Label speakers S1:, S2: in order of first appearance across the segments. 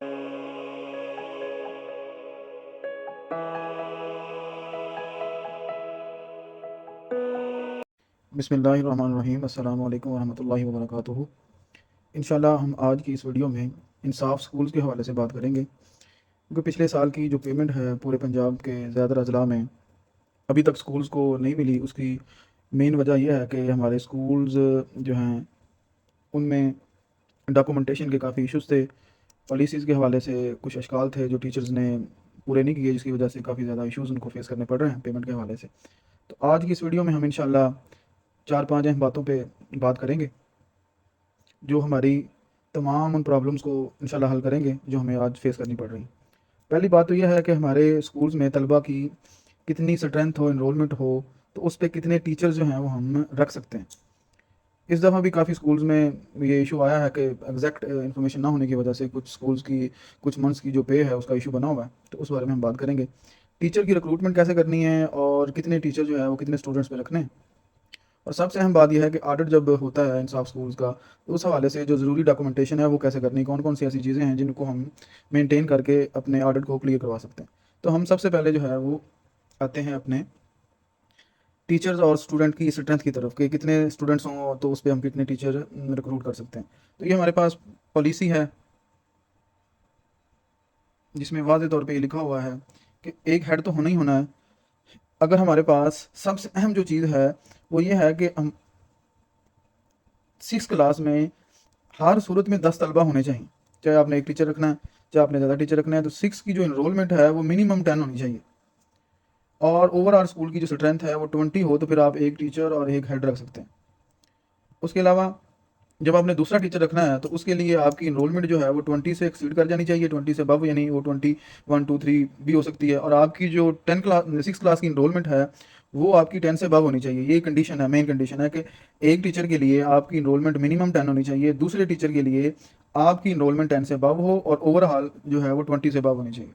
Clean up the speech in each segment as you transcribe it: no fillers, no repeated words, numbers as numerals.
S1: बिस्मिल्लाहिर्रहमानिर्रहीम अस्सलामु अलैकुम वरहमतुल्लाहि वबरकातुहू। इंशाल्लाह हम आज की इस वीडियो में इंसाफ स्कूल्स के हवाले से बात करेंगे, क्योंकि पिछले साल की जो पेमेंट है पूरे पंजाब के ज़्यादातर अजला में अभी तक स्कूल्स को नहीं मिली। उसकी मेन वजह यह है कि हमारे स्कूल्स जो हैं उनमें डॉक्यूमेंटेशन के काफ़ी इश्यूज़ थे, पॉलिसीज़ के हवाले से कुछ अशकाल थे जो टीचर्स ने पूरे नहीं किए, जिसकी वजह से काफ़ी ज़्यादा इश्यूज़ उनको फेस करने पड़ रहे हैं पेमेंट के हवाले से। तो आज की इस वीडियो में हम इंशाल्लाह 4-5 अहम बातों पे बात करेंगे जो हमारी तमाम उन प्रॉब्लम्स को इंशाल्लाह हल करेंगे जो हमें आज फेस करनी पड़ रही। पहली बात तो यह है कि हमारे स्कूल्स में तलबा की कितनी स्ट्रेंथ हो, इनरोलमेंट हो, तो उस पे कितने टीचर्स जो हैं वो हम रख सकते हैं। इस दफ़ा भी काफ़ी स्कूल्स में ये इशू आया है कि एग्जैक्ट इन्फॉर्मेशन ना होने की वजह से कुछ स्कूल्स की कुछ मंथ्स की जो पे है उसका इशू बना हुआ है, तो उस बारे में हम बात करेंगे। टीचर की रिक्रूटमेंट कैसे करनी है और कितने टीचर जो है वो कितने स्टूडेंट्स पे रखने हैं। और सबसे अहम बात यह है कि ऑडिट जब होता है इंसाफ स्कूल्स का, तो उस हवाले से जो ज़रूरी डॉक्यूमेंटेशन है वो कैसे करनी, कौन कौन सी ऐसी चीज़ें हैं जिनको हम मेंटेन करके अपने ऑडिट को क्लियर करवा सकते हैं। तो हम सबसे पहले जो है वो आते हैं अपने टीचर्स और स्टूडेंट की स्ट्रेंथ की तरफ, कि कितने स्टूडेंट्स हों तो उस पर हम कितने टीचर रिक्रूट कर सकते हैं। तो ये हमारे पास पॉलिसी है जिसमें वाज़े तौर पे ये लिखा हुआ है कि एक हेड तो होना ही होना है। अगर हमारे पास सबसे अहम जो चीज़ है वो ये है कि हम 6 क्लास में हर सूरत में 10 तलबा होने चाहिए। चाहे आपने एक टीचर रखना है, चाहे आपने ज़्यादा टीचर रखना है, तो 6 की जो इनरोलमेंट है वो मिनिमम 10 होनी चाहिए। और ओवरऑल स्कूल की जो स्ट्रेंथ है वो 20 हो, तो फिर आप एक टीचर और एक हेड रख सकते हैं। उसके अलावा जब आपने दूसरा टीचर रखना है तो उसके लिए आपकी इनरोलमेंट जो है वो 20 से एक्सीड कर जानी चाहिए, 20 से अबव, यानी वो 21, 2, 3 भी हो सकती है। और आपकी जो 6 क्लास की इनरोलमेंट है वो आपकी 10 से अबव होनी चाहिए। ये कंडीशन है, मेन कंडीशन है कि एक टीचर के लिए आपकी इनरोलमेंट मिनिमम 10 होनी चाहिए, दूसरे टीचर के लिए आपकी इनरोलमेंट 10 से अबव हो और ओवरऑल जो है वो 20 से अबव होनी चाहिए।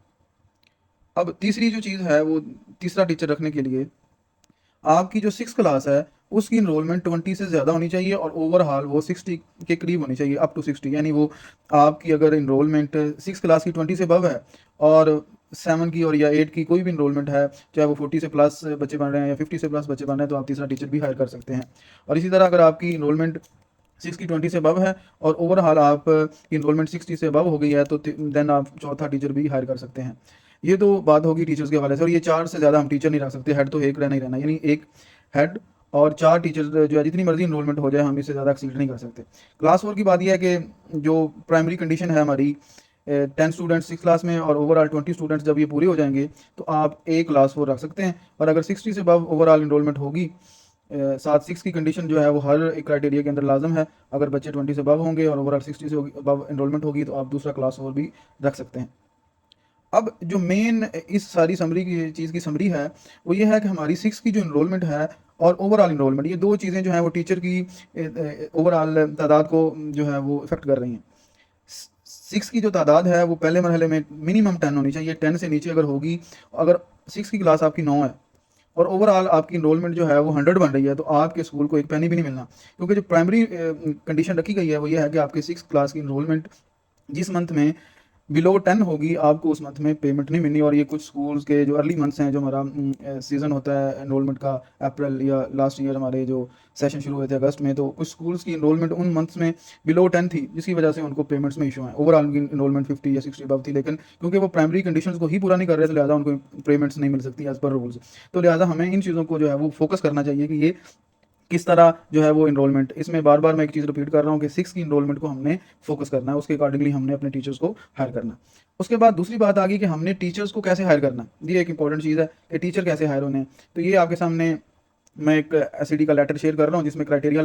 S1: अब तीसरी जो चीज़ है वो, तीसरा टीचर रखने के लिए आपकी जो 6 क्लास है उसकी इनरोलमेंट 20 से ज़्यादा होनी चाहिए और ओवरऑल वो 60 के करीब होनी चाहिए, अप टू 60। यानी वो आपकी अगर इनरोलमेंट 6 क्लास की 20 से अबव है और 7 की और या 8 की कोई भी इनरोलमेंट है, चाहे वो 40 से प्लस बच्चे बन रहे हैं या 50 से प्लस बच्चे बन रहे हैं, तो आप तीसरा टीचर भी हायर कर सकते हैं। और इसी तरह अगर आपकी इनरोलमेंट 6 की 20 से अबव है और ओवरऑल आप इनरोलमेंट 60 से अबव हो गई है, तो देन आप चौथा टीचर भी हायर कर सकते हैं। ये तो बात होगी टीचर्स के हवाले से। और ये 4 से ज़्यादा हम टीचर नहीं रख सकते, हेड तो एक रहना ही रहना, यानी एक हेड और 4 टीचर जो है, जितनी मर्जी इनरोलमेंट हो जाए हम इससे ज़्यादा एक्सीड नहीं कर सकते। क्लास 4 की बात यह है कि जो प्राइमरी कंडीशन है हमारी 10 स्टूडेंट्स 6 क्लास में और ओवरऑल 20 स्टूडेंट्स जब ये पूरे हो जाएंगे तो आप एक क्लास 4 रख सकते हैं। और अगर 60 से अबव ओवरऑल इनरोलमेंट होगी, 7-6 की कंडीशन जो है वो हर एक क्राइटेरिया के अंदर लाजम है। अगर बच्चे 20 से अबव होंगे और ओवरऑल 60 से अबव इनरोलमेंट होगी तो आप दूसरा क्लास 4 भी रख सकते हैं। अब जो मेन इस सारी समरी की चीज़ की समरी है वो ये है कि हमारी 6 की जो इनरोलमेंट है और ओवरऑल इनरोलमेंट, ये दो चीज़ें जो हैं वो टीचर की ओवरऑल तादाद को जो है वो इफेक्ट कर रही हैं। 6 की जो तादाद है वो पहले मरहले में मिनिमम 10 होनी चाहिए, 10 से नीचे अगर होगी, अगर 6 की क्लास आपकी 9 है और ओवरऑल आपकी इनरोलमेंट जो है वो 100 बन रही है, तो आपके स्कूल को एक पैनी भी नहीं मिलना। क्योंकि जो प्राइमरी कंडीशन रखी गई है वो ये है कि आपके 6 क्लास की इनरोलमेंट जिस मंथ में बिलो 10 होगी आपको उस मंथ में पेमेंट नहीं मिलनी। और ये कुछ स्कूल्स के जो अर्ली मंथ्स हैं, जो हमारा सीज़न होता है एनरोलमेंट का, अप्रैल या लास्ट ईयर हमारे जो सेशन शुरू हुए थे अगस्त में, तो कुछ स्कूल्स की इनरोलमेंट उन मंथ्स में बिलो 10 थी, जिसकी वजह से उनको पेमेंट्स में इशू है। ओवरऑल उनकी इनरोलमेंट 50 या 60 अबव थी, लेकिन क्योंकि वो प्राइमरी कंडीशंस को ही पूरा नहीं कर रहे थे, लिहाजा उनको पेमेंट्स नहीं मिल सकती एज पर रूल्स। तो लिहाजा हमें इन चीज़ों को जो है वो फोकस करना चाहिए कि ये किस तरह जो है वो इनरोलमेंट, इसमें बार बार मैं एक चीज़ रिपीट कर रहा हूँ कि 6 की इनरोलमेंट को हमने फोकस करना है, उसके अकॉर्डिंगली हमने अपने टीचर्स को हायर करना है। उसके बाद दूसरी बात आ गई कि हमने टीचर्स को कैसे हायर करना है। ये एक इंपॉर्टेंट चीज़ है कि टीचर कैसे हायर होने हैं। तो ये आपके सामने मैं एक एसईडी का लेटर शेयर कर रहा हूँ जिसमें क्राइटेरिया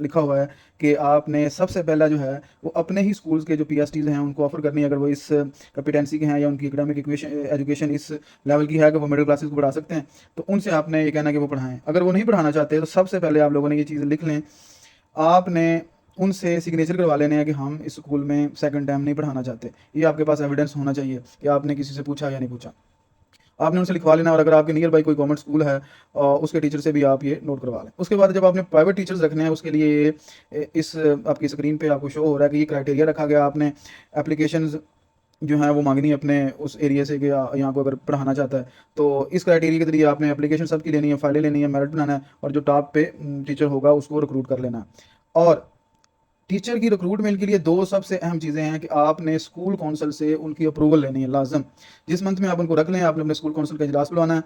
S1: लिखा हुआ है कि आपने सबसे पहला जो है वो अपने ही स्कूल्स के जो पीएसटीज हैं उनको ऑफर करनी है। अगर वो इस कॉम्पिटेंसी के हैं या उनकी एकेडमिक एजुकेशन इस लेवल की है कि वो मिडिल क्लासेस को पढ़ा सकते हैं, तो उनसे आपने ये कहना है कि वो पढ़ाएं। अगर वो नहीं पढ़ाना चाहते तो सबसे पहले आप लोगों ने ये चीज़ लिख लें, आपने उनसे सिग्नेचर करवा लेने हैं कि हम इस स्कूल में सेकंड टाइम नहीं पढ़ाना चाहते। ये आपके पास एविडेंस होना चाहिए कि आपने किसी से पूछा या नहीं पूछा, आपने उनसे लिखवा लेना। और अगर आपके नियर बाई कोई गवर्नमेंट स्कूल है और उसके टीचर से भी आप ये नोट करवा लें। उसके बाद जब आपने प्राइवेट टीचर्स रखने हैं उसके लिए इस आपकी स्क्रीन पे आपको शो हो रहा है कि ये क्राइटेरिया रखा गया। आपने एप्लीकेशंस जो है वो मांगनी है अपने उस एरिया से कि यहाँ को अगर पढ़ाना चाहता है, तो इस क्राइटेरिया के जरिए आपने एप्लीकेशन सबकी लेनी है, फाइलें लेनी है, मेरिट बनाना है, और जो टॉप पे टीचर होगा उसको रिक्रूट कर लेना है। और टीचर की रिक्रूटमेंट के लिए दो सबसे अहम चीज़ें हैं कि आपने स्कूल काउंसिल से उनकी अप्रूवल लेनी है लाजम। जिस मंथ में आप उनको रख लें, आपने अपने स्कूल काउंसिल का इजलास बुलाना है,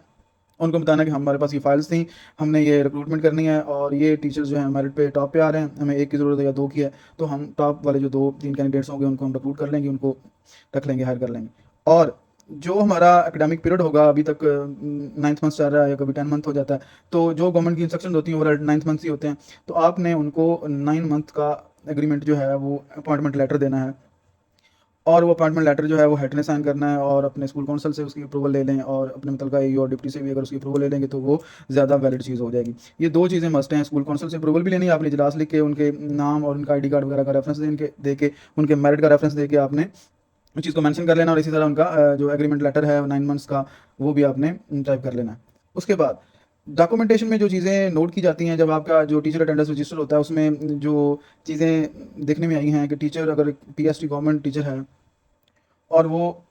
S1: उनको बताना कि हमारे पास ये फाइल्स थी, हमने ये रिक्रूटमेंट करनी है और ये टीचर्स जो हैं मेरिट पे टॉप पे आ रहे हैं, हमें एक की ज़रूरत है या दो की है, तो हम टॉप वाले जो दो तीन कैंडिडेट्स होंगे उनको हम रिक्रूट कर लेंगे, उनको रख लेंगे, हायर कर लेंगे। और जो हमारा एकेडमिक पीरियड होगा, अभी तक 9th मंथ चल रहा है या कभी 10 मंथ हो जाता है, तो जो गवर्नमेंट की इंस्ट्रक्शन होती हैं ओवरऑल 9th मंथ ही होते हैं, तो आपने उनको 9 मंथ का एग्रीमेंट जो है वो अपॉइंटमेंट लेटर देना है, और वो अपॉइंटमेंट लेटर जो है वो हेड ने साइन करना है, और अपने स्कूल काउंसिल से उसकी अप्रूवल ले लें, और अपने मुतलका एईओ और डिप्टी से भी अगर उसकी अप्रूवल ले लेंगे तो वो ज़्यादा वैलिड चीज़ हो जाएगी। ये दो चीज़ें मस्ट हैं, स्कूल काउंसिल से अप्रूवल भी लेनी है आपने, इजलास लिख के उनके नाम और उनका आईडी कार्ड वगैरह का रेफरेंस दे के उनके मेरिट का रेफरेंस दे के आपने उस चीज़ को मेंशन कर लेना, और इसी तरह उनका जो एग्रीमेंट लेटर है 9 मंथ्स का वो भी आपने टाइप कर लेना है। उसके बाद डॉक्यूमेंटेशन में जो चीज़ें नोट की जाती हैं, जब आपका जो टीचर अटेंडेंस रजिस्टर होता है उसमें जो चीज़ें देखने में आई हैं कि टीचर अगर पीएसटी गवर्नमेंट टीचर है और वो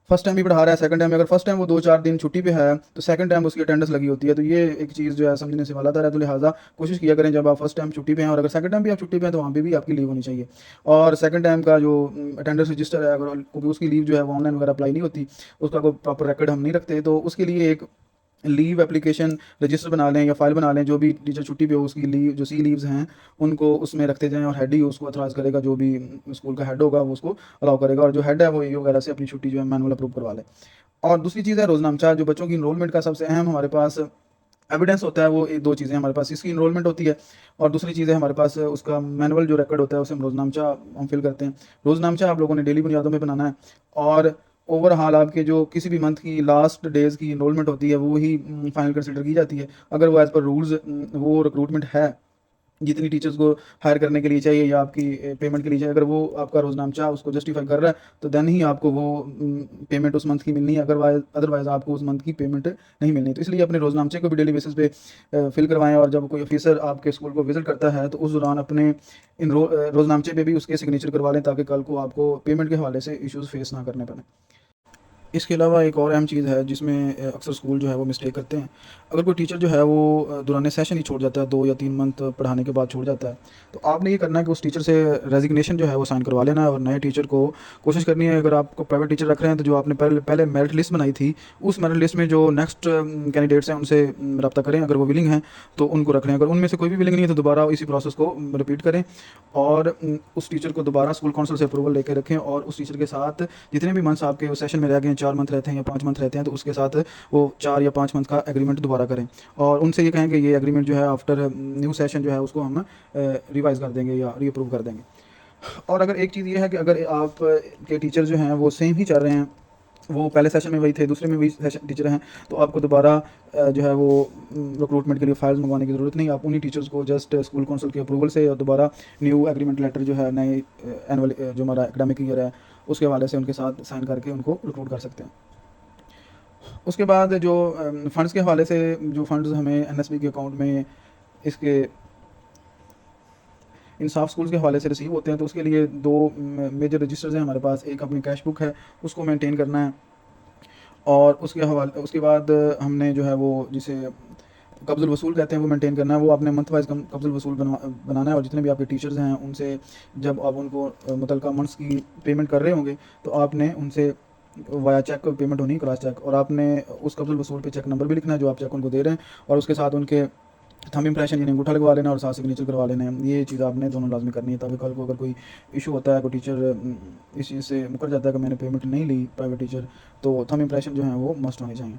S1: फर्स्ट टाइम भी पढ़ा रहा है, सेकंड टाइम, अगर फर्स्ट टाइम वो 2-4 दिन छुट्टी पे है तो सेकंड टाइम उसकी अटेंडेंस लगी होती है, तो ये एक चीज़ जो है समझने से वाला है, तो लिहाजा कोशिश किया करें जब आप फर्स्ट टाइम छुट्टी पे हैं और अगर सेकंड टाइम भी आप छुट्टी पे हैं तो वहाँ पे भी आपकी लीव होनी चाहिए। और सेकंड टाइम का जो अटेंडेंस रजिस्टर है, अगर क्योंकि उसकी लीव जो है वो ऑनलाइन वगैरह अप्लाई नहीं होती, उसका कोई प्रॉपर रिकॉर्ड हम नहीं रखते, तो उसके लिए एक लीव एप्लीकेशन रजिस्टर बना लें या फाइल बना लें, जो भी टीचर छुट्टी पे हो उसकी लीव, जो सी लीव्स हैं उनको उसमें रखते जाएं, और हेड ही उसको अथराइज करेगा, जो भी स्कूल का हेड होगा वो उसको अलाउ करेगा, और जो हेड है वो ईओ वगैरह से अपनी छुट्टी जो है मैनुअल अप्रूव करवा ले। और दूसरी चीज़ है रोजनामचा, जो बच्चों की इनरोलमेंट का सबसे अहम हमारे पास एविडेंस होता है, वो दो चीज़ें हमारे पास, इसकी इनरोलमेंट होती है, और दूसरी चीज़ है हमारे पास उसका मैनुअल जो रिकॉर्ड होता है, उसे हम रोजनामचा हम फिल करते हैं। रोजनामचा आप लोगों ने डेली बुनियादों में बनाना है, और ओवरऑल आपके जो किसी भी मंथ की लास्ट डेज़ की इनरोलमेंट होती है वो ही फाइनल कंसिडर की जाती है। अगर वो एज़ पर रूल्स वो रिक्रूटमेंट है जितनी टीचर्स को हायर करने के लिए चाहिए या आपकी पेमेंट के लिए चाहिए, अगर वो आपका रोजनामचा उसको जस्टिफाई कर रहा है तो देन ही आपको वो पेमेंट उस मंथ की मिलनी है, अदरवाइज आपको उस मंथ की पेमेंट नहीं मिलनी। तो इसलिए अपने रोजनामचे को भी डेली बेसिस पे फिल करवाएं, और जब कोई ऑफिसर आपके स्कूल को विजिट करता है तो उस दौरान अपने रोजनामचे पे भी उसके सिग्नेचर करवा लें, ताकि कल को आपको पेमेंट के हवाले से इश्यूज़ फेस ना करने पड़े। इसके अलावा एक और अहम चीज़ है जिसमें अक्सर स्कूल जो है वो मिस्टेक करते हैं। अगर कोई टीचर जो है वो दौरान सेशन ही छोड़ जाता है, 2 या 3 मंथ पढ़ाने के बाद छोड़ जाता है, तो आपने ये करना है कि उस टीचर से रेजिग्नेशन जो है वो साइन करवा लेना है, और नए टीचर को कोशिश करनी है, अगर आपको प्राइवेट टीचर रख रहे हैं तो जो आपने पहले पहले मेरिट लिस्ट बनाई थी, उस मेरिट लिस्ट में जो नेक्स्ट कैंडिडेट्स हैं उनसे रब्ता करें, अगर वो विलिंग हैं तो उनको रख लें, अगर उनमें से कोई भी विलिंग नहीं है तो दोबारा इसी प्रोसेस को रिपीट करें, और उस टीचर को दोबारा स्कूल काउंसिल से अप्रूवल लेकर रखें, और उस टीचर के साथ जितने भी मंथ्स आपके उस सेशन में रह गए हैं, 4 मंथ रहते हैं या 5 मंथ रहते हैं, तो उसके साथ वो 4 या 5 मंथ का एग्रीमेंट दोबारा करें, और उनसे ये कहें कि ये एग्रीमेंट जो है आफ्टर न्यू सेशन जो है उसको हम रिवाइज़ कर देंगे या रीअप्रूव कर देंगे। और अगर एक चीज़ ये है कि अगर आप के टीचर जो हैं वो सेम ही चल रहे हैं, वो पहले सेशन में वही थे, दूसरे में वही सेशन टीचर हैं, तो आपको दोबारा जो है वो रिक्रूटमेंट के लिए फाइल्स मंगवाने की ज़रूरत नहीं, आप उन्हीं टीचर्स को जस्ट स्कूल काउंसिल के अप्रूवल से और दोबारा न्यू एग्रीमेंट लेटर जो है नए एनुअल जो हमारा एकेडमिक ईयर है उसके हवाले से उनके साथ साइन करके उनको रिक्रूट कर सकते हैं। उसके बाद जो फ़ंड्स के हवाले से जो फ़ंड्स हमें एनएसबी के अकाउंट में इसके इंसाफ स्कूल्स के हवाले से रिसीव होते हैं, तो उसके लिए दो मेजर रजिस्टर्स हैं हमारे पास। एक अपनी कैश बुक है, उसको मेंटेन करना है, और उसके बाद हमने जो है वो जिसे कब्ज़ुल वसूल कहते हैं वो मेंटेन करना है, वो आपने मंथ वाइज कब्ज़ुल वसूल बनाना है, और जितने भी आपके टीचर्स हैं उनसे जब आप उनको मुतलका मंथ्स की पेमेंट कर रहे होंगे तो आपने उनसे वाया चेक पेमेंट होनी, क्रॉस चेक, और आपने उस कब्ज़ुल वसूल पे चेक नंबर भी लिखना है जो आप चेक उनको दे रहे हैं, और उसके साथ उनके थंब इम्प्रेशन यानी अंगूठा लगवा लेना और साथ सिग्नेचर करवा लेना है। ये चीज़ आपने दोनों लाजमी करनी है, ताकि कल को अगर कोई इशू होता है, कोई टीचर इस चीज़ से मुकर जाता है कि मैंने पेमेंट नहीं ली प्राइवेट टीचर, तो थंब इम्प्रेशन जो है वो मस्ट होने चाहिए।